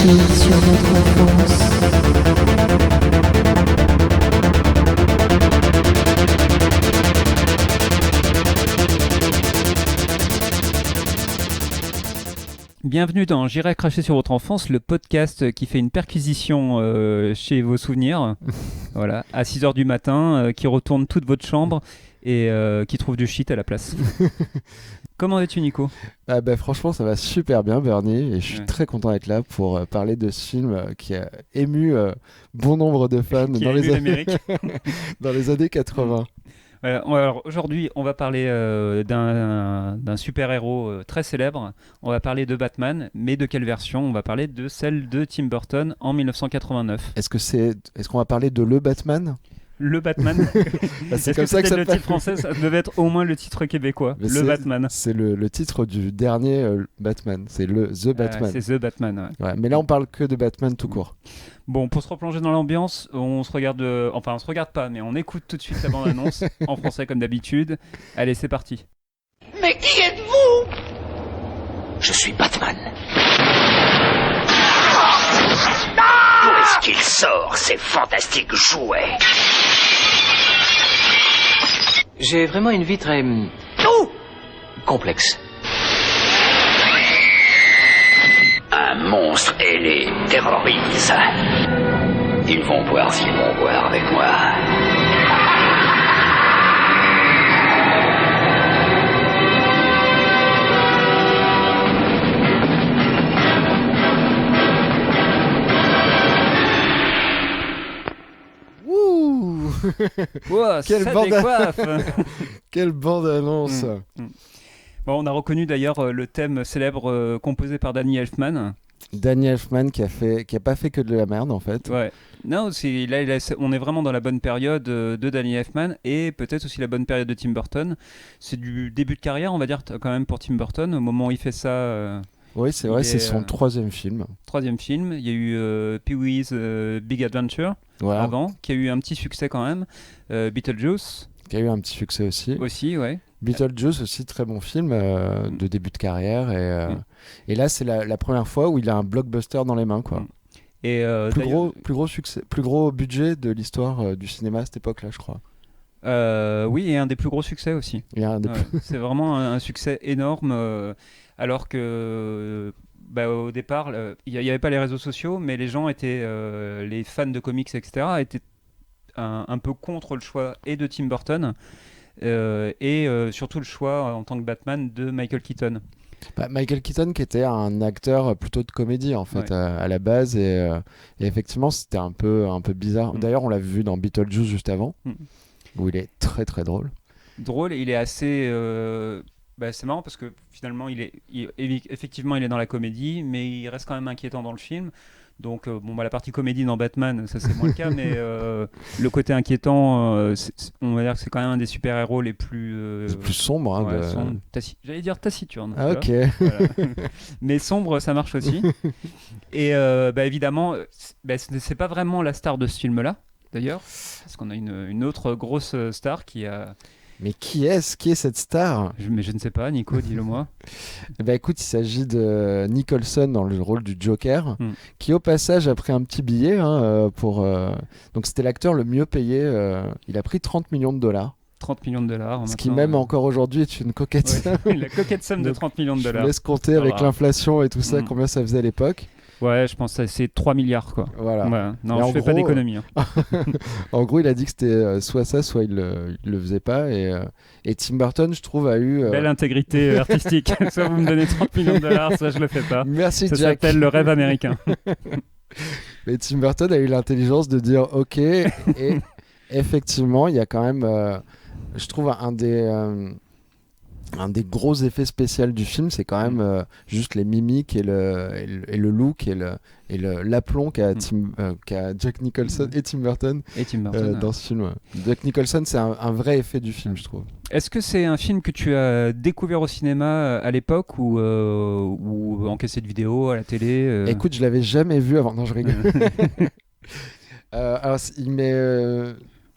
cracher sur votre enfance. Bienvenue dans J'irai cracher sur votre enfance, le podcast qui fait une perquisition chez vos souvenirs, voilà, à 6h du matin, qui retourne toute votre chambre et qui trouve du shit à la place. Comment vas-tu, Nico ? Franchement, ça va super bien, Bernie, et je suis très content d'être là pour parler de ce film qui a ému bon nombre de fans dans les années 80. Alors aujourd'hui, on va parler d'un super-héros très célèbre. On va parler de Batman, mais de quelle version ? On va parler de celle de Tim Burton en 1989. Est-ce qu'on va parler de Le Batman ? Le Batman. C'est Est-ce comme que ça que ça le titre français, ça devait être au moins le titre québécois. Mais le Batman. C'est le titre du dernier Batman. C'est The Batman. C'est The Batman, ouais. Ouais, mais là, on parle que de Batman tout court. Bon, pour se replonger dans l'ambiance, on se regarde... on se regarde pas, mais on écoute tout de suite la bande-annonce, en français comme d'habitude. Allez, c'est parti. Mais qui êtes-vous ? Je suis Batman. D'où est-ce qu'il sort, ces fantastiques jouets ? J'ai vraiment une vie très... complexe. Un monstre ailé terrorise. Ils vont voir s'ils vont voir avec moi. Wouh Wow, Quelle ça bande décoiffe. Quelle bande-annonce Bon, on a reconnu d'ailleurs le thème célèbre composé par Danny Elfman. Danny Elfman qui a pas fait que de la merde en fait. Ouais. Non, on est vraiment dans la bonne période de Danny Elfman et peut-être aussi la bonne période de Tim Burton. C'est du début de carrière, on va dire, quand même pour Tim Burton. Au moment où il fait ça... Oui, c'est vrai, c'est son troisième film. Troisième film. Il y a eu Pee-wee's Big Adventure avant, qui a eu un petit succès quand même. Beetlejuice. Qui a eu un petit succès aussi. Aussi, ouais. Beetlejuice aussi, très bon film de début de carrière. Et là, c'est la première fois où il a un blockbuster dans les mains, quoi. Et plus gros succès, plus gros budget de l'histoire du cinéma à cette époque-là, je crois. Oui, et un des plus gros succès aussi. C'est vraiment un succès énorme, alors que au départ, il n'y avait pas les réseaux sociaux, mais les gens étaient, les fans de comics, etc., étaient un peu contre le choix et de Tim Burton, et surtout le choix en tant que Batman de Michael Keaton. Michael Keaton qui était un acteur plutôt de comédie en fait à la base et effectivement c'était un peu bizarre. D'ailleurs on l'a vu dans Beetlejuice juste avant où il est très très drôle. Il est assez... c'est marrant parce que finalement effectivement il est dans la comédie mais il reste quand même inquiétant dans le film. Donc la partie comédie dans Batman, ça c'est moins le cas, mais le côté inquiétant, on va dire que c'est quand même un des super-héros les plus sombres. J'allais dire taciturne. Ah ok. Voilà. Mais sombre, ça marche aussi. Et évidemment, c'est pas vraiment la star de ce film-là, d'ailleurs, parce qu'on a une autre grosse star qui a... Mais qui est cette star ? Mais je ne sais pas, Nico, dis-le-moi. Écoute, il s'agit de Nicholson dans le rôle du Joker, qui au passage a pris un petit billet donc c'était l'acteur le mieux payé. Il a pris $30 millions. 30 millions de dollars. Ce qui même encore aujourd'hui est une coquette somme. La coquette somme de 30 millions de dollars. Je laisse compter avec l'inflation et tout ça, combien ça faisait à l'époque. Ouais, je pense que c'est 3 milliards quoi. Voilà. Ouais. Non, je fais pas d'économie. En gros, il a dit que c'était soit ça, soit il le faisait pas. Et Tim Burton, je trouve, a eu... Belle intégrité artistique. Soit vous me donnez 30 millions de dollars, soit je le fais pas. Merci ça Jack. Ça s'appelle le rêve américain. Mais Tim Burton a eu l'intelligence de dire OK. Et effectivement, il y a quand même, je trouve, un des gros effets spéciaux du film, c'est quand même juste les mimiques et le look et l'aplomb qu'a Jack Nicholson et Tim Burton, dans ce film. Jack Nicholson, c'est un vrai effet du film, je trouve. Est-ce que c'est un film que tu as découvert au cinéma à l'époque ou en cassette vidéo, à la télé Écoute, je l'avais jamais vu avant. Non, je rigole. Alors,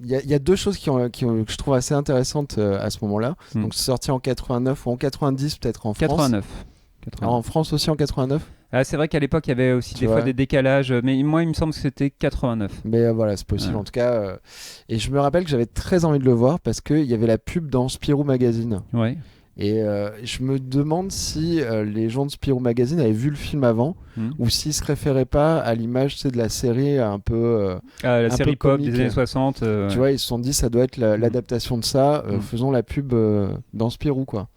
il y a deux choses que je trouve assez intéressantes à ce moment-là. Donc c'est sorti en 89 ou en 90 peut-être en France. 89. Alors, en France aussi en 89. Ah, c'est vrai qu'à l'époque, il y avait aussi fois des décalages, mais moi, il me semble que c'était 89. Mais voilà, c'est possible en tout cas. Et je me rappelle que j'avais très envie de le voir parce qu'il y avait la pub dans Spirou Magazine. Ouais. Et je me demande si les gens de Spirou Magazine avaient vu le film avant ou s'ils se référaient pas à l'image de la série un peu la série pop des années 60. Tu vois, ils se sont dit ça doit être l'adaptation de ça, faisons la pub dans Spirou quoi.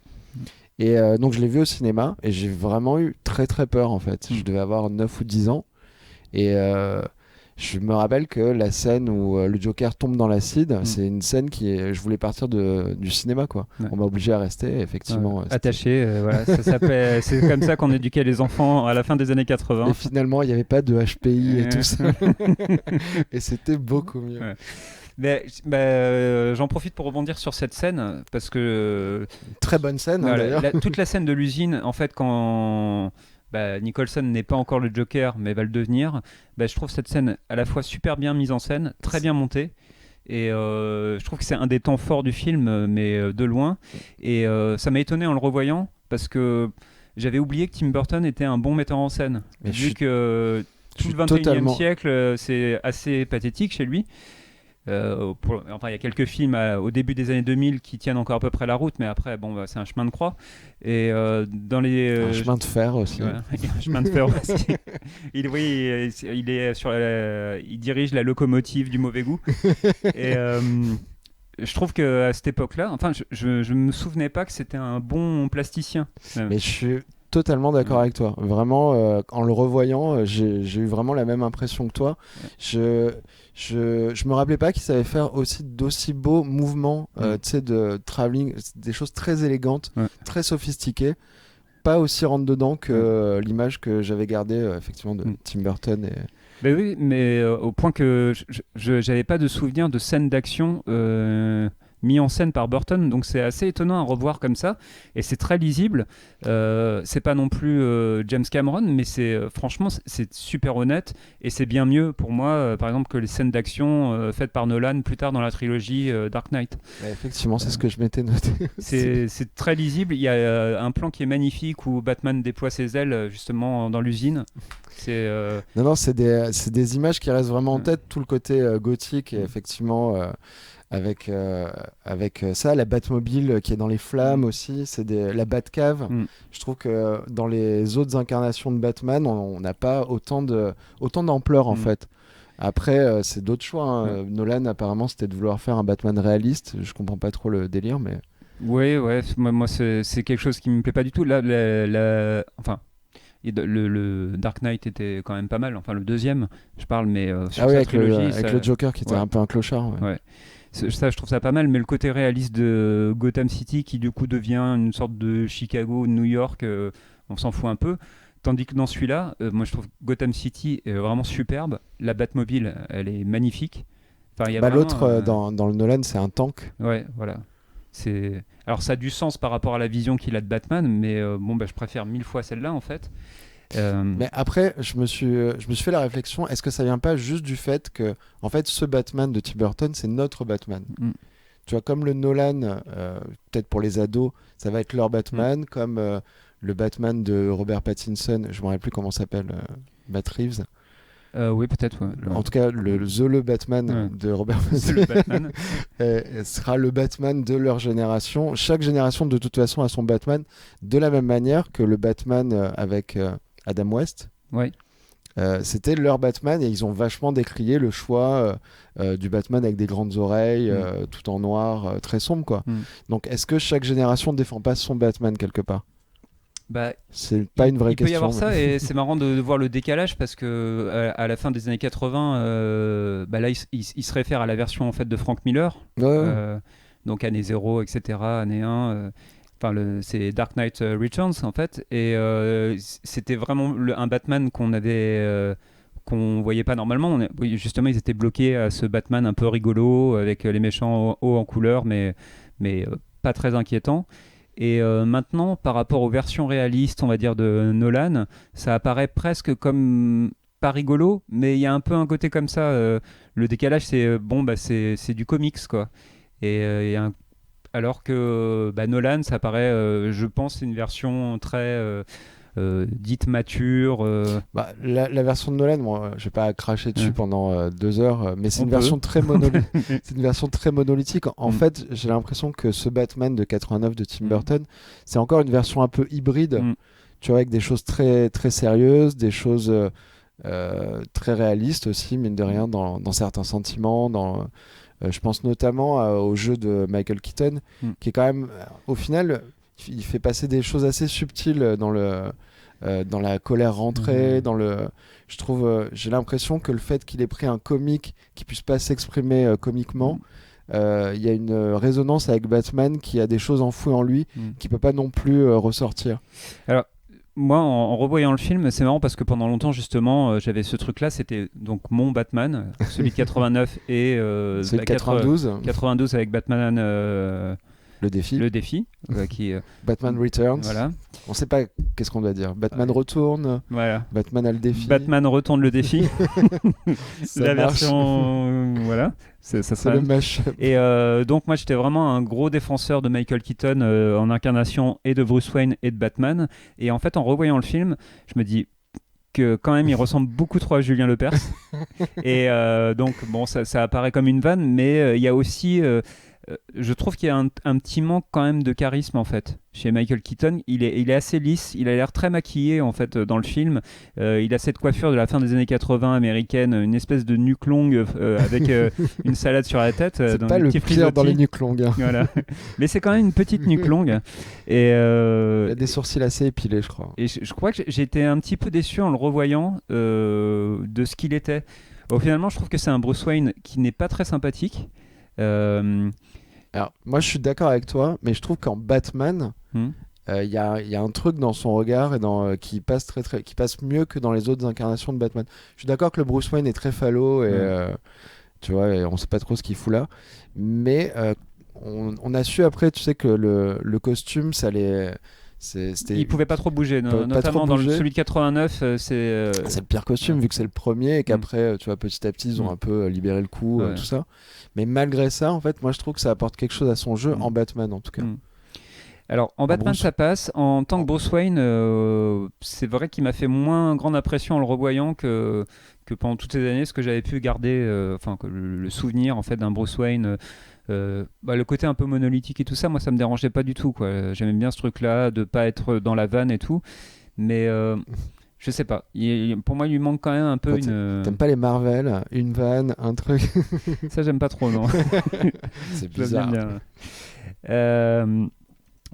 Et donc je l'ai vu au cinéma et j'ai vraiment eu très très peur en fait. Je devais avoir 9 ou 10 ans et je me rappelle que la scène où le Joker tombe dans l'acide, c'est une scène je voulais partir du cinéma quoi. Ouais. On m'a obligé à rester effectivement. Attaché, voilà, ça s'appelle. C'est comme ça qu'on éduquait les enfants à la fin des années 80. Et finalement il n'y avait pas de HPI et tout ça. Et c'était beaucoup mieux. Ouais. Mais, j'en profite pour rebondir sur cette scène parce que très bonne scène d'ailleurs. Toute la scène de l'usine en fait quand Nicholson n'est pas encore le Joker mais va le devenir, je trouve cette scène à la fois super bien mise en scène, très bien montée et je trouve que c'est un des temps forts du film mais de loin et ça m'a étonné en le revoyant parce que j'avais oublié que Tim Burton était un bon metteur en scène vu que tout le 21e siècle c'est assez pathétique chez lui. Il y a quelques films au début des années 2000 qui tiennent encore à peu près la route, mais après, c'est un chemin de croix. Et dans les un chemin de fer aussi. Un chemin de fer aussi. Il est il dirige la locomotive du mauvais goût. Et je trouve que à cette époque-là, je me souvenais pas que c'était un bon plasticien. Mais je suis totalement d'accord avec toi. Vraiment, en le revoyant, j'ai eu vraiment la même impression que toi. Je me rappelais pas qu'il savait faire d'aussi beaux mouvements, tu sais, de travelling, des choses très élégantes, très sophistiquées, pas aussi rentre dedans que l'image que j'avais gardée effectivement de Tim Burton. Ben oui, mais au point que je n'avais pas de souvenir de scènes d'action mis en scène par Burton, donc c'est assez étonnant à revoir comme ça, et c'est très lisible. C'est pas non plus James Cameron, mais franchement c'est super honnête, et c'est bien mieux pour moi, par exemple, que les scènes d'action faites par Nolan plus tard dans la trilogie Dark Knight. Effectivement, c'est ce que je m'étais noté. C'est très lisible. Il y a un plan qui est magnifique où Batman déploie ses ailes justement dans l'usine. Non, c'est des images qui restent vraiment en tête, tout le côté gothique, et effectivement avec ça, la Batmobile qui est dans les flammes aussi, la Batcave. Je trouve que dans les autres incarnations de Batman, on n'a pas autant d'ampleur en fait. Après, c'est d'autres choix. Hein. Nolan, apparemment, c'était de vouloir faire un Batman réaliste. Je comprends pas trop le délire, mais... Oui, moi c'est quelque chose qui me plaît pas du tout. Là, le Dark Knight était quand même pas mal. Enfin, le deuxième, je parle, mais sur sa trilogie... avec le Joker qui était un peu un clochard. Ouais. Ça, je trouve ça pas mal, mais le côté réaliste de Gotham City qui du coup devient une sorte de Chicago, New York, on s'en fout un peu. Tandis que dans celui-là, moi je trouve Gotham City est vraiment superbe. La Batmobile, elle est magnifique. L'autre, dans le Nolan, c'est un tank. Ouais, voilà. Alors ça a du sens par rapport à la vision qu'il a de Batman, mais je préfère 1000 fois celle-là en fait. Mais après, je me suis fait la réflexion, est-ce que ça vient pas juste du fait que, en fait, ce Batman de Tim Burton, c'est notre Batman. Tu vois, comme le Nolan, peut-être pour les ados, ça va être leur Batman, comme le Batman de Robert Pattinson, je me rappelle plus comment ça s'appelle, Matt Reeves. Oui, peut-être. Ouais. En tout cas, le Batman de Robert Pattinson sera le Batman de leur génération. Chaque génération, de toute façon, a son Batman, de la même manière que le Batman avec Adam West. Oui. C'était leur Batman et ils ont vachement décrié le choix du Batman avec des grandes oreilles, tout en noir, très sombre, quoi. Donc, est-ce que chaque génération ne défend pas son Batman quelque part ? C'est pas une vraie question. Il peut y avoir ça, et c'est marrant de voir le décalage parce que à la fin des années 80, là il se réfère à la version en fait de Frank Miller, donc année 0, etc., année 1. C'est Dark Knight Returns en fait, et c'était vraiment un Batman qu'on voyait pas normalement. Justement, ils étaient bloqués à ce Batman un peu rigolo avec les méchants hauts en couleur, mais pas très inquiétant. Et maintenant, par rapport aux versions réalistes, on va dire, de Nolan, ça apparaît presque comme pas rigolo, mais il y a un peu un côté comme ça. Le décalage, c'est du comics, quoi. Et alors que Nolan, ça paraît, je pense, une version très dite mature. La version de Nolan, moi, je vais pas cracher dessus pendant 2 heures, mais c'est une version très monolithique. C'est une version très monolithique. En fait, j'ai l'impression que ce Batman de 89 de Tim Burton, c'est encore une version un peu hybride. Tu vois, avec des choses très très sérieuses, des choses très réalistes aussi, mine de rien, dans certains sentiments. Je pense notamment au jeu de Michael Keaton, qui est quand même, au final, il fait passer des choses assez subtiles dans la colère rentrée, je trouve, j'ai l'impression que le fait qu'il ait pris un comique qui puisse pas s'exprimer comiquement, il y a une résonance avec Batman qui a des choses enfouies en lui qui peut pas non plus ressortir. Alors moi, en revoyant le film, c'est marrant parce que pendant longtemps, justement, j'avais ce truc-là, c'était donc mon Batman, celui de 89 et celui de 92. 92 avec Batman. Le défi. Qui, Batman Returns. Voilà. On sait pas qu'est-ce qu'on doit dire. Batman retourne. Voilà. Batman a le défi. Batman retourne le défi. La version. Voilà. C'est le match. Et donc, moi, j'étais vraiment un gros défenseur de Michael Keaton en incarnation et de Bruce Wayne et de Batman. Et en fait, en revoyant le film, je me dis que quand même il ressemble beaucoup trop à Julien Lepers. Et donc, bon, ça apparaît comme une vanne, mais il y a aussi. Je trouve qu'il y a un petit manque quand même de charisme en fait chez Michael Keaton. Il est assez lisse, il a l'air très maquillé en fait dans le film. Il a cette coiffure de la fin des années 80 américaine, une espèce de nuque longue avec une salade sur la tête. C'est pas le pire dans les nuques longues. Voilà. Mais c'est quand même une petite nuque longue. Et il a des sourcils assez épilés, je crois. Et je crois que j'ai été un petit peu déçu en le revoyant de ce qu'il était. Bon, finalement, je trouve que c'est un Bruce Wayne qui n'est pas très sympathique. Alors, moi je suis d'accord avec toi, mais je trouve qu'en Batman, y a un truc dans son regard et qui passe qui passe mieux que dans les autres incarnations de Batman. Je suis d'accord que le Bruce Wayne est très falot et tu vois, et on sait pas trop ce qu'il fout là, mais on a su après, tu sais, que le costume, ça allait. Il pouvait pas trop bouger, notamment dans celui de 89. C'est le pire costume vu que c'est le premier et qu'après, tu vois, petit à petit, ils ont un peu libéré le coup, tout ça. Mais malgré ça, en fait, moi je trouve que ça apporte quelque chose à son jeu en Batman en tout cas. Alors en Batman ça passe. En tant que Bruce Wayne, c'est vrai qu'il m'a fait moins grande impression en le revoyant que pendant toutes ces années, ce que j'avais pu garder, le souvenir en fait d'un Bruce Wayne. Le côté un peu monolithique et tout ça, moi ça me dérangeait pas du tout quoi. J'aimais bien ce truc là de pas être dans la vanne et tout, mais je sais pas, pour moi il lui manque quand même un peu T'aimes pas les Marvel, une vanne, un truc? Ça j'aime pas trop, non. C'est bizarre.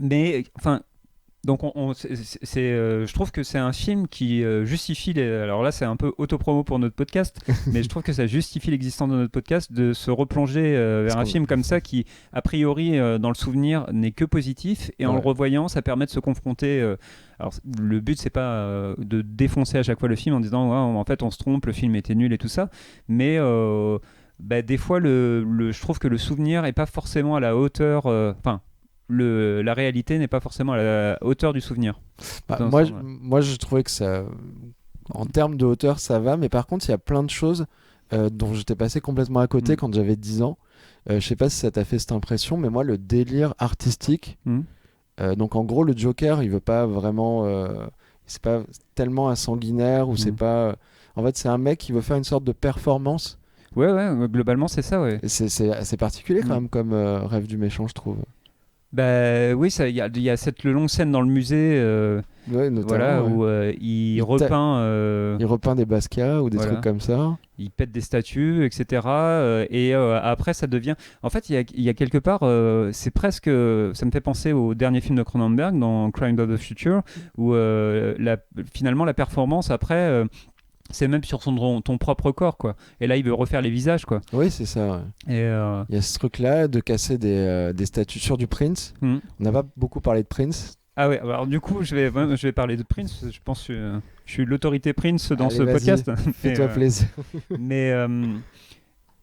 Mais enfin, donc je trouve que c'est un film qui justifie alors là c'est un peu autopromo pour notre podcast, mais je trouve que ça justifie l'existence de notre podcast de se replonger vers un film comme ça qui a priori dans le souvenir n'est que positif et en le revoyant ça permet de se confronter. Alors le but c'est pas de défoncer à chaque fois le film en disant en fait on se trompe, le film était nul et tout ça, mais des fois je trouve que le souvenir est pas forcément à la hauteur. La réalité n'est pas forcément à la hauteur du souvenir. Moi, je trouvais que ça, en termes de hauteur, ça va, mais par contre, il y a plein de choses dont j'étais passé complètement à côté quand j'avais 10 ans. Je sais pas si ça t'a fait cette impression, mais moi, le délire artistique, donc en gros, le Joker, il veut pas vraiment... c'est pas tellement un sanguinaire, ou c'est pas... En fait, c'est un mec qui veut faire une sorte de performance. Ouais, globalement, c'est ça, ouais. C'est assez particulier quand même comme Rêve du méchant, je trouve. Bah oui, il y a cette longue scène dans le musée où il repeint des Basquiat ou des trucs comme ça. Il pète des statues, etc. Et après, ça devient... En fait, il y a quelque part... c'est presque... Ça me fait penser au dernier film de Cronenberg, dans Crime of the Future, où finalement, la performance, après... c'est même sur ton propre corps, quoi. Et là, il veut refaire les visages, quoi. Oui, c'est ça. Ouais. Et il y a ce truc-là de casser des statues sur du Prince. On n'a pas beaucoup parlé de Prince. Ah ouais, alors du coup, je vais parler de Prince. Je pense que je suis l'autorité Prince dans ce podcast. Fais-toi plaisir. Mais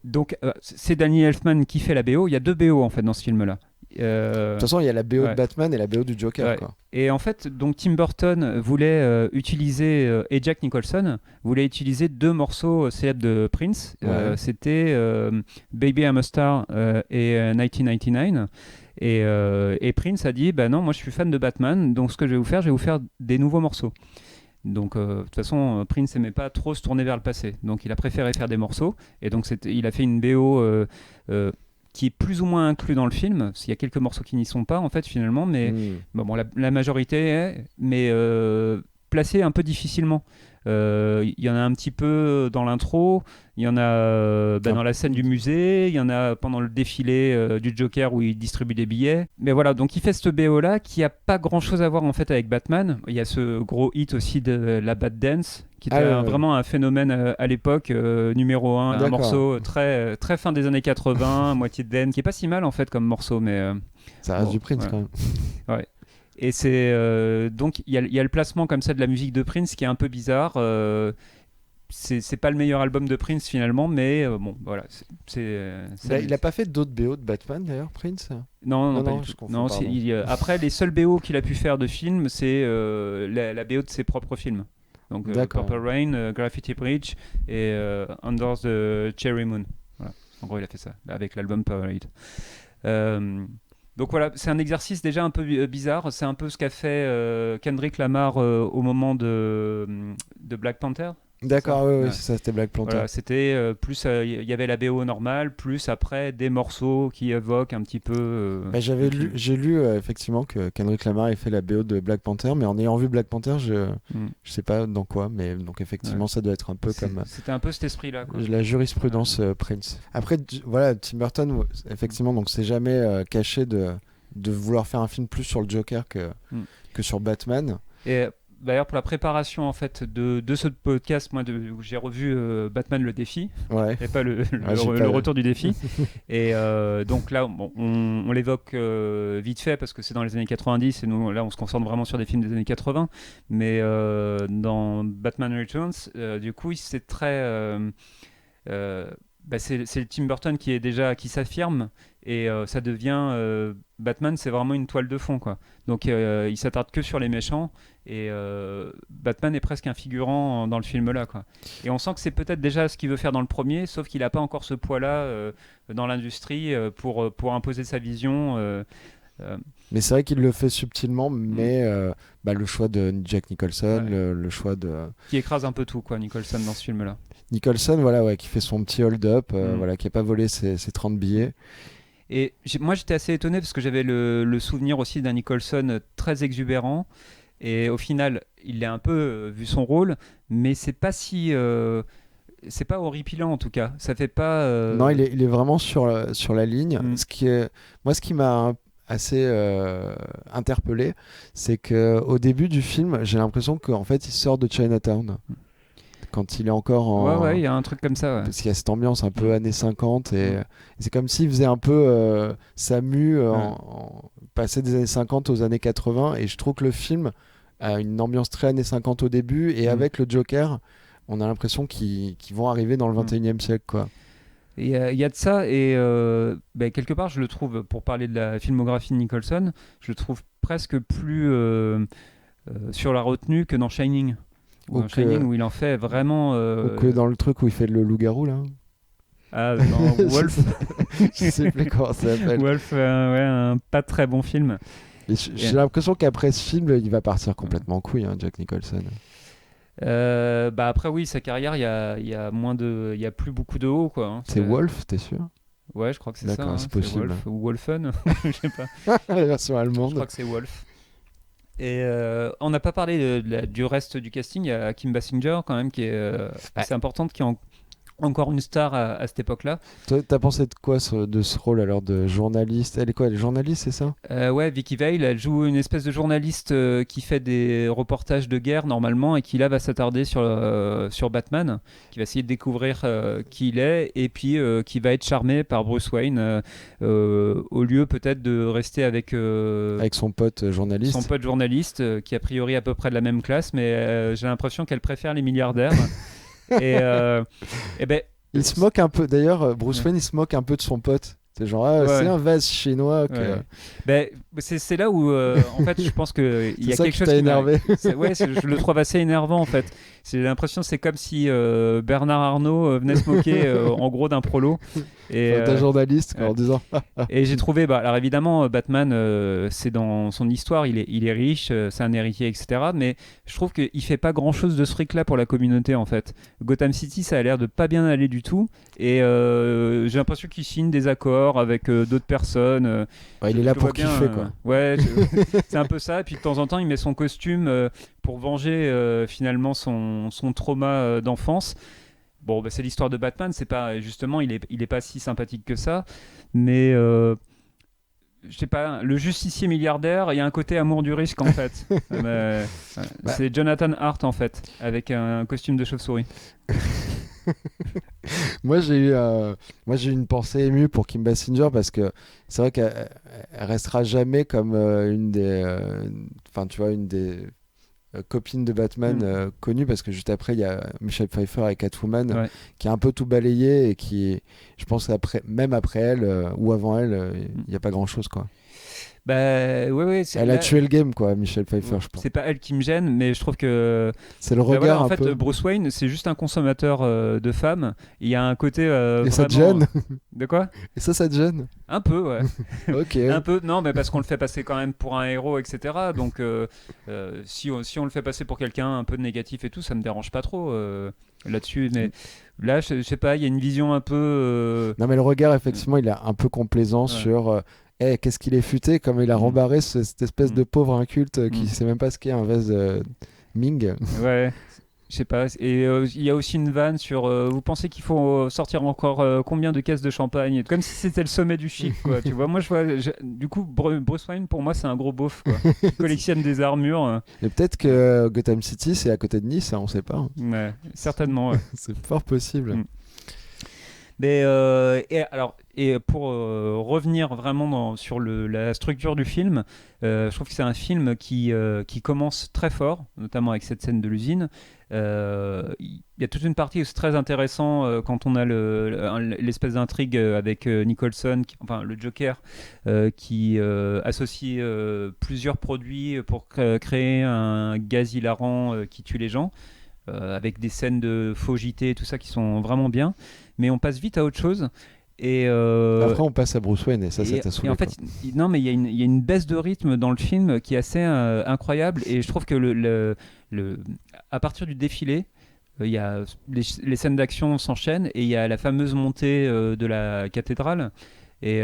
donc, c'est Danny Elfman qui fait la BO. Il y a 2 BO, en fait, dans ce film-là. De toute façon, il y a la BO de Batman et la BO du Joker. Quoi. Et en fait, donc Tim Burton voulait utiliser, et Jack Nicholson voulait utiliser 2 morceaux célèbres de Prince. C'était Baby I'm a Star et 1999. Et Prince a dit non, moi je suis fan de Batman, donc ce que je vais vous faire des nouveaux morceaux. Donc de toute façon, Prince n'aimait pas trop se tourner vers le passé, donc il a préféré faire des morceaux, et donc il a fait une BO qui est plus ou moins inclus dans le film. Il y a quelques morceaux qui n'y sont pas en fait finalement, mais la majorité est, mais placée un peu difficilement. Il y en a un petit peu dans l'intro, il y en a dans la scène du musée, il y en a pendant le défilé du Joker où il distribue des billets. Mais voilà, donc il fait ce BO là qui a pas grand chose à voir en fait avec Batman. Il y a ce gros hit aussi de la Bat Dance qui était vraiment un phénomène à l'époque, numéro 1, un morceau très, très fin des années 80, moitié de dance, qui est pas si mal en fait comme morceau, mais ça reste du Prince quand même. Ouais. Et c'est donc il y a le placement comme ça de la musique de Prince qui est un peu bizarre. C'est pas le meilleur album de Prince finalement, mais bon voilà. Il a pas fait d'autres BO de Batman d'ailleurs, Prince? Non, je confonds. Après, les seuls BO qu'il a pu faire de films, c'est la BO de ses propres films. Donc Purple Rain, Graffiti Bridge et Under the Cherry Moon. Voilà. En gros, il a fait ça avec l'album Parade. Donc voilà, c'est un exercice déjà un peu bizarre. C'est un peu ce qu'a fait Kendrick Lamar au moment de Black Panther. D'accord, oui, c'est ça, c'était Black Panther. Voilà, c'était plus, il y avait la BO normale, plus après des morceaux qui évoquent un petit peu. J'ai lu effectivement que Kendrick Lamar ait fait la BO de Black Panther, mais en ayant vu Black Panther, je sais pas dans quoi, mais donc effectivement ça doit être un peu comme. C'était un peu cet esprit-là, quoi. La jurisprudence Prince. Après, voilà, Tim Burton, effectivement, donc c'est jamais caché de vouloir faire un film plus sur le Joker que sur Batman. Et d'ailleurs, pour la préparation en fait de ce podcast, moi, où j'ai revu Batman le défi, et pas le retour du défi. Et donc là, on l'évoque vite fait parce que c'est dans les années 90 et nous, là, on se concentre vraiment sur des films des années 80. Mais dans Batman Returns, du coup, c'est très... c'est le Tim Burton qui s'affirme et ça devient Batman, c'est vraiment une toile de fond, quoi. Donc il s'attarde que sur les méchants et Batman est presque un figurant dans le film là, quoi. Et on sent que c'est peut-être déjà ce qu'il veut faire dans le premier, sauf qu'il n'a pas encore ce poids-là dans l'industrie pour imposer sa vision. Mais c'est vrai qu'il le fait subtilement, mais le choix de Jack Nicholson, le choix de... Qui écrase un peu tout, quoi, Nicholson dans ce film-là. Nicholson, qui fait son petit hold-up, qui n'a pas volé ses 30 billets. Et moi, j'étais assez étonné parce que j'avais le souvenir aussi d'un Nicholson très exubérant. Et au final, il a un peu vu son rôle, mais c'est pas si... c'est pas horripilant en tout cas. Ça fait pas... Non, il est vraiment sur la ligne. Ce qui m'a assez interpellé, c'est qu'au début du film, j'ai l'impression qu'en fait, il sort de Chinatown. Quand il est encore en... Ouais, il y a un truc comme ça. Ouais. Parce qu'il y a cette ambiance un peu années 50 et c'est comme s'il faisait un peu sa mue passer des années 50 aux années 80 et je trouve que le film a une ambiance très années 50 au début et avec le Joker, on a l'impression qu'ils vont arriver dans le 21e siècle, quoi. Il y a de ça et quelque part je le trouve, pour parler de la filmographie de Nicholson, je le trouve presque plus sur la retenue que dans Shining. Shining où il en fait vraiment... Ou que dans le truc où il fait le loup-garou là. Ah, dans Wolf. Je sais plus comment ça s'appelle. Wolf, un pas très bon film. J'ai l'impression qu'après ce film, il va partir complètement en couille, Jack Nicholson. Après oui, sa carrière, il y a plus beaucoup de haut, quoi. C'est Wolf, t'es sûr? Ouais, je crois que c'est ça. D'accord, c'est possible. Wolf, ou Wolfen, je sais pas. La version allemande. Je crois que c'est Wolf. Et on n'a pas parlé du reste du casting. Il y a Kim Basinger quand même qui est assez importante, qui est encore une star à cette époque-là. Toi, t'as pensé de quoi de ce rôle alors de journaliste? Elle est quoi, elle est journaliste, c'est ça? Ouais, Vicky Vale, elle joue une espèce de journaliste qui fait des reportages de guerre normalement et qui là va s'attarder sur Batman, qui va essayer de découvrir qui il est et puis qui va être charmé par Bruce Wayne au lieu peut-être de rester avec son pote journaliste. Son pote journaliste qui a priori à peu près de la même classe, mais j'ai l'impression qu'elle préfère les milliardaires. Et il se moque un peu, d'ailleurs Bruce Wayne il se moque un peu de son pote C'est genre, c'est un vase chinois. C'est là où, en fait, je pense qu'il y a quelque chose qui m'a énervé. Je le trouve assez énervant, en fait. J'ai l'impression que c'est comme si Bernard Arnault venait se moquer, en gros, d'un prolo. D'un journaliste, en disant... Et j'ai trouvé, alors évidemment, Batman, c'est dans son histoire, il est riche, c'est un héritier, etc. Mais je trouve qu'il fait pas grand-chose de ce fric-là pour la communauté, en fait. Gotham City, ça a l'air de pas bien aller du tout. Et j'ai l'impression qu'il signe des accords avec d'autres personnes. Il est là pour kiffer, quoi. C'est un peu ça. Et puis de temps en temps, il met son costume pour venger finalement son trauma d'enfance. Bon, c'est l'histoire de Batman. C'est pas justement, il est pas si sympathique que ça. Mais je sais pas, le justicier milliardaire, il y a un côté amour du risque en fait. C'est Jonathan Hart en fait, avec un costume de chauve-souris. Moi j'ai eu une pensée émue pour Kim Basinger parce que c'est vrai qu'elle restera jamais comme une des copines de Batman connues, parce que juste après il y a Michelle Pfeiffer et Catwoman qui a un peu tout balayé et qui, je pense même après elle ou avant elle, il n'y a pas grand chose quoi. Elle a tué le game quoi, Michelle Pfeiffer, je pense. C'est pas elle qui me gêne, mais je trouve que c'est le regard en un fait, peu. Bruce Wayne, c'est juste un consommateur de femmes. Il y a un côté et vraiment... ça te gêne? De quoi? Et ça te gêne? Un peu, ouais. Ok. Un peu, non, mais parce qu'on le fait passer quand même pour un héros, etc. Donc, si on le fait passer pour quelqu'un un peu négatif et tout, ça me dérange pas trop là-dessus. Mais là, je sais pas, il y a une vision un peu. Non, mais le regard, effectivement, il est un peu complaisant sur. Qu'est-ce qu'il est futé, comme il a rembarré cette espèce de pauvre inculte qui sait même pas ce qu'est un vase Ming. Ouais, je sais pas. Et il y a aussi une vanne sur vous pensez qu'il faut sortir encore combien de caisses de champagne, comme si c'était le sommet du chic, quoi. Tu vois, moi du coup Bruce Wayne pour moi c'est un gros beauf quoi. Il collectionne des armures. Et peut-être que Gotham City c'est à côté de Nice, on sait pas. Ouais, certainement. Ouais. C'est fort possible. Mais et pour revenir vraiment sur la structure du film, je trouve que c'est un film qui commence très fort, notamment avec cette scène de l'usine. Il y a toute une partie où c'est très intéressant quand on a l'espèce d'intrigue avec Nicholson, enfin le Joker, qui associe plusieurs produits pour créer un gaz hilarant qui tue les gens. Avec des scènes de faux JT et tout ça qui sont vraiment bien, mais on passe vite à autre chose. Et après on passe à Bruce Wayne et ça t'a saoulé. Et en fait, non, mais il y a une baisse de rythme dans le film qui est assez incroyable, et je trouve que à partir du défilé, il y a les scènes d'action s'enchaînent et il y a la fameuse montée de la cathédrale. Et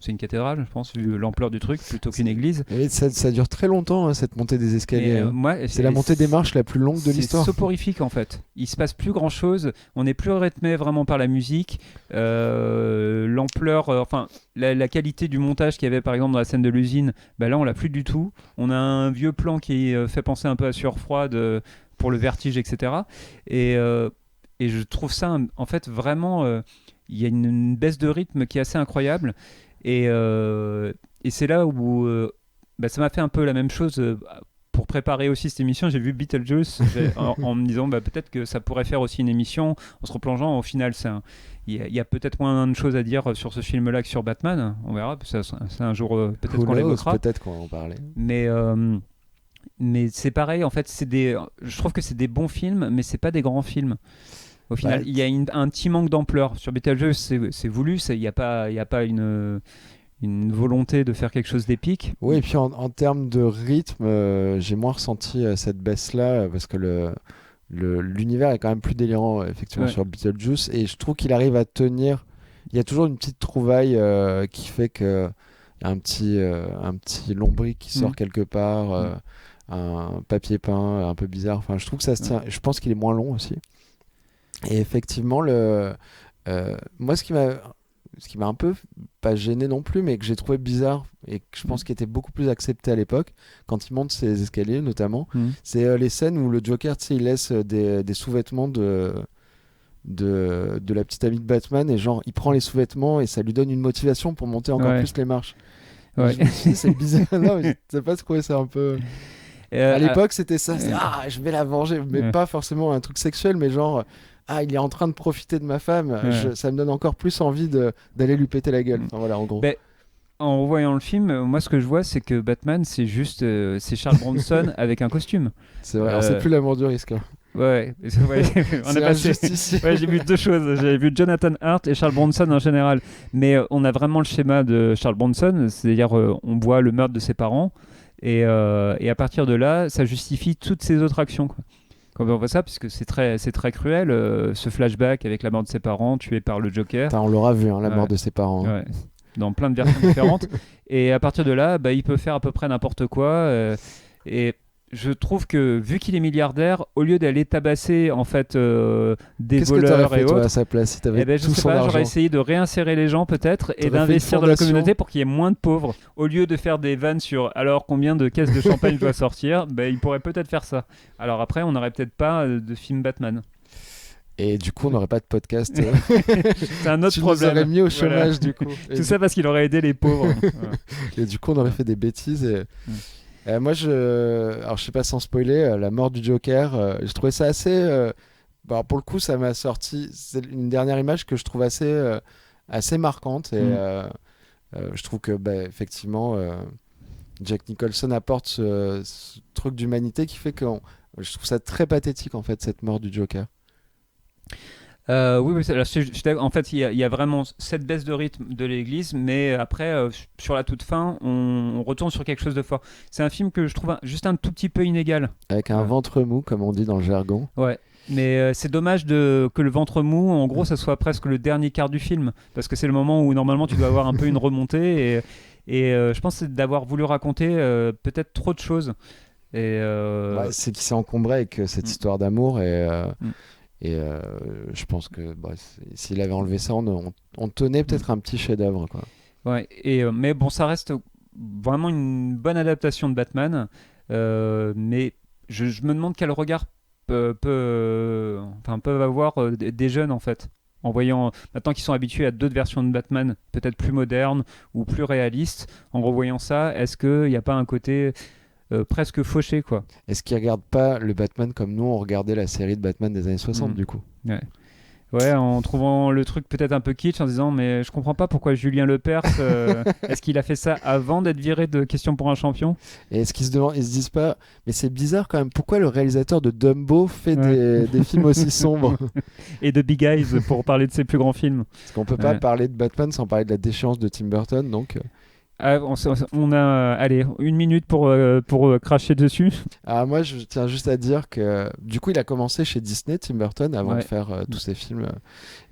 c'est une cathédrale, je pense, vu l'ampleur du truc, plutôt qu'une église. Et ça dure très longtemps, cette montée des escaliers. C'est la montée des marches la plus longue de l'histoire. C'est soporifique, en fait. Il se passe plus grand-chose. On n'est plus rythmé vraiment par la musique. L'ampleur, la qualité du montage qu'il y avait, par exemple, dans la scène de l'usine, là, on l'a plus du tout. On a un vieux plan qui fait penser un peu à Sueur froide pour le vertige, etc. Et je trouve ça, en fait, vraiment... il y a une baisse de rythme qui est assez incroyable, et c'est là où ça m'a fait un peu la même chose pour préparer aussi cette émission. J'ai vu Beetlejuice en me disant peut-être que ça pourrait faire aussi une émission en se replongeant. Au final, il y a peut-être moins de choses à dire sur ce film-là que sur Batman. On verra, c'est un jour peut-être qu'on l'évoquera. Peut-être qu'on va en parler. Mais c'est pareil, en fait, je trouve que c'est des bons films, mais c'est pas des grands films. Au final, il y a un petit manque d'ampleur. Sur Beetlejuice, c'est voulu, il n'y a pas une volonté de faire quelque chose d'épique. Oui, et puis en termes de rythme, j'ai moins ressenti cette baisse-là, parce que l'univers est quand même plus délirant, effectivement, sur Beetlejuice, et je trouve qu'il arrive à tenir. Il y a toujours une petite trouvaille qui fait qu'il y a un petit lombric qui sort quelque part, un papier peint un peu bizarre. Enfin, je trouve que ça se tient. Je pense qu'il est moins long aussi. Et effectivement, moi, ce qui m'a un peu, pas gêné non plus, mais que j'ai trouvé bizarre et que je pense qu'il était beaucoup plus accepté à l'époque, quand il monte ses escaliers notamment, c'est les scènes où le Joker, il laisse des sous-vêtements de la petite amie de Batman, et genre il prend les sous-vêtements et ça lui donne une motivation pour monter encore plus les marches. Ouais. Je me suis dit, c'est bizarre. Non, je sais pas trouvé ça un peu... à l'époque, c'était ça. Je vais la venger, mais pas forcément un truc sexuel, mais genre... il est en train de profiter de ma femme, ça me donne encore plus envie d'aller lui péter la gueule. Enfin, voilà, en gros. En revoyant le film, moi ce que je vois, c'est que Batman, c'est juste c'est Charles Bronson avec un costume. C'est vrai, alors c'est plus l'amour du risque. Hein. Ouais, on a passé. J'ai vu 2 choses. J'avais vu Jonathan Hart et Charles Bronson en général. Mais on a vraiment le schéma de Charles Bronson, c'est-à-dire on voit le meurtre de ses parents et à partir de là, ça justifie toutes ses autres actions. Quoi. Quand on voit ça, puisque c'est très cruel, ce flashback avec la mort de ses parents, tué par le Joker. On l'aura vu, la mort de ses parents. Ouais. Dans plein de versions différentes. Et à partir de là, il peut faire à peu près n'importe quoi. Et je trouve que, vu qu'il est milliardaire, au lieu d'aller tabasser en fait des voleurs et autres, toi, à sa place, si t'avais je sais pas, j'aurais essayé de réinsérer les gens peut-être et d'investir dans la communauté pour qu'il y ait moins de pauvres. Au lieu de faire des vannes sur alors combien de caisses de champagne je dois sortir, il pourrait peut-être faire ça. Alors après, on n'aurait peut-être pas de film Batman. Et du coup, on n'aurait pas de podcast. C'est un autre problème. Tu nous aurais mis au chômage, du coup. Tout ça parce qu'il aurait aidé les pauvres. Et du coup, on aurait fait des bêtises. Moi, alors je sais pas sans spoiler, la mort du Joker, je trouvais ça assez... pour le coup, ça m'a sorti... C'est une dernière image que je trouve assez marquante. Et je trouve que, effectivement, Jack Nicholson apporte ce truc d'humanité qui fait que je trouve ça très pathétique, en fait, cette mort du Joker. Oui, en fait, il y a vraiment cette baisse de rythme de l'église, mais après, sur la toute fin, on retourne sur quelque chose de fort. C'est un film que je trouve juste un tout petit peu inégal. Avec un ventre mou, comme on dit dans le jargon. Ouais. Mais c'est dommage que le ventre mou, en gros, ça soit presque le dernier quart du film, parce que c'est le moment où normalement tu dois avoir un peu une remontée, et je pense d'avoir voulu raconter peut-être trop de choses. C'est qu'il s'est encombré avec cette histoire d'amour et je pense que s'il avait enlevé ça, on tenait peut-être un petit chef-d'œuvre, quoi. Ouais, mais bon, ça reste vraiment une bonne adaptation de Batman, mais je me demande quel regard peuvent avoir des jeunes en fait, en voyant maintenant qu'ils sont habitués à d'autres versions de Batman, peut-être plus modernes ou plus réalistes. En revoyant ça, est-ce qu'il n'y a pas un côté presque fauché, quoi? Est-ce qu'ils regardent pas le Batman comme nous on regardait la série de Batman des années 60 du coup? Ouais, en trouvant le truc peut-être un peu kitsch, en disant mais je comprends pas pourquoi Julien Lepers est-ce qu'il a fait ça avant d'être viré de Question pour un champion? Et est-ce qu'ils se disent pas mais c'est bizarre quand même, pourquoi le réalisateur de Dumbo fait des films aussi sombres? Et de Big Eyes pour parler de ses plus grands films. Parce qu'on peut pas parler de Batman sans parler de la déchéance de Tim Burton, donc... on a 1 minute pour cracher dessus. Moi, je tiens juste à dire que du coup, il a commencé chez Disney, Tim Burton, avant de faire tous ses films.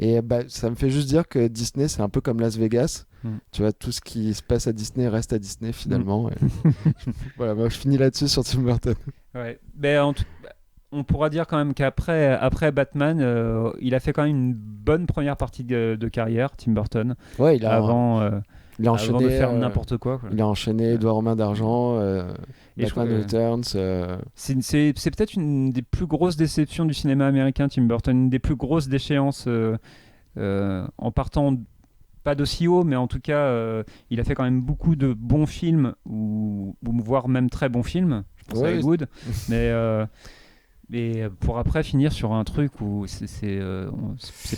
Et ça me fait juste dire que Disney, c'est un peu comme Las Vegas. Tu vois, tout ce qui se passe à Disney reste à Disney finalement. Et... voilà, je finis là-dessus sur Tim Burton. Ouais. On pourra dire quand même qu'après Batman, il a fait quand même une bonne première partie de carrière, Tim Burton. Ouais, il a avant de faire n'importe quoi. Il a enchaîné Edouard aux mains d'argent, Batman Returns. C'est peut-être une des plus grosses déceptions du cinéma américain, Tim Burton, une des plus grosses déchéances en partant pas d'aussi haut, mais en tout cas, il a fait quand même beaucoup de bons films, ou voire même très bons films. Je pense à Good, mais pour après finir sur un truc où c'est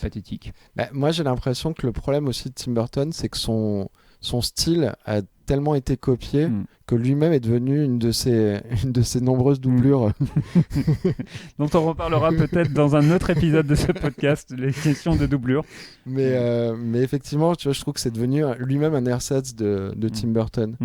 pathétique. Moi, j'ai l'impression que le problème aussi de Tim Burton, c'est que son style a tellement été copié que lui-même est devenu une de ses nombreuses doublures. Dont on reparlera peut-être dans un autre épisode de ce podcast, les questions de doublure. Mais effectivement, tu vois, je trouve que c'est devenu lui-même un ersatz de Tim Burton.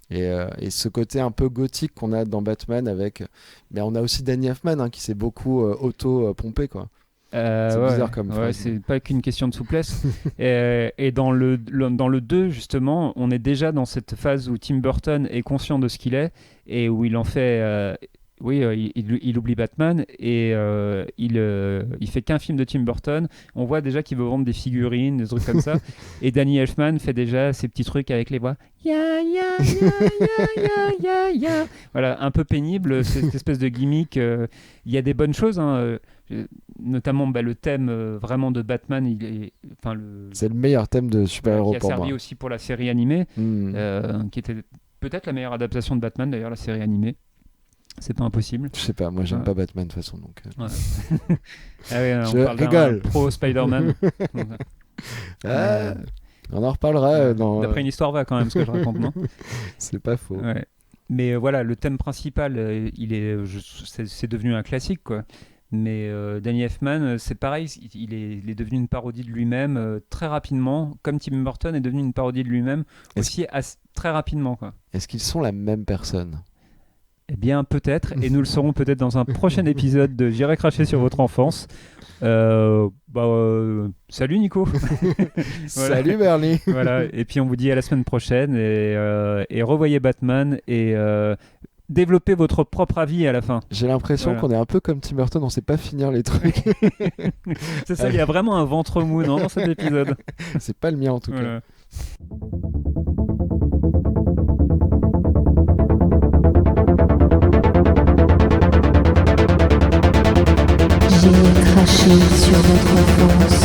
Et ce côté un peu gothique qu'on a dans Batman avec... Mais on a aussi Danny Elfman qui s'est beaucoup auto-pompé, quoi. C'est bizarre comme phrase. C'est pas qu'une question de souplesse. et dans le 2, justement, on est déjà dans cette phase où Tim Burton est conscient de ce qu'il est et où il en fait... il oublie Batman et il fait qu'un film de Tim Burton. On voit déjà qu'il veut vendre des figurines, des trucs comme ça. Et Danny Elfman fait déjà ses petits trucs avec les voix. Ya ya ya ya ya ya ya. Voilà, un peu pénible cette espèce de gimmick. Il y a des bonnes choses, notamment le thème vraiment de Batman. C'est le meilleur thème de super-héros pour moi. Qui a servi aussi pour la série animée, qui était peut-être la meilleure adaptation de Batman d'ailleurs, la série animée. C'est pas impossible. Je sais pas, moi j'aime pas Batman de toute façon. Donc, ah ouais, je rigole. Pro Spider-Man. On en reparlera. D'après une histoire vraie quand même, ce que je raconte, non? C'est pas faux. Ouais. Mais voilà, le thème principal, c'est devenu un classique, quoi. Mais Danny Elfman, c'est pareil, il est devenu une parodie de lui-même très rapidement, comme Tim Burton est devenu une parodie de lui-même très rapidement, quoi. Est-ce qu'ils sont la même personne? Eh bien, peut-être, et nous le saurons peut-être dans un prochain épisode de J'irai cracher sur votre enfance. Salut Nico. Salut Bernie. Voilà, et puis on vous dit à la semaine prochaine et revoyez Batman et développez votre propre avis à la fin. J'ai l'impression qu'on est un peu comme Tim Burton, on sait pas finir les trucs. C'est ça, il y a vraiment un ventre mou dans cet épisode. C'est pas le mien en tout cas. J'ai craché sur votre enfance.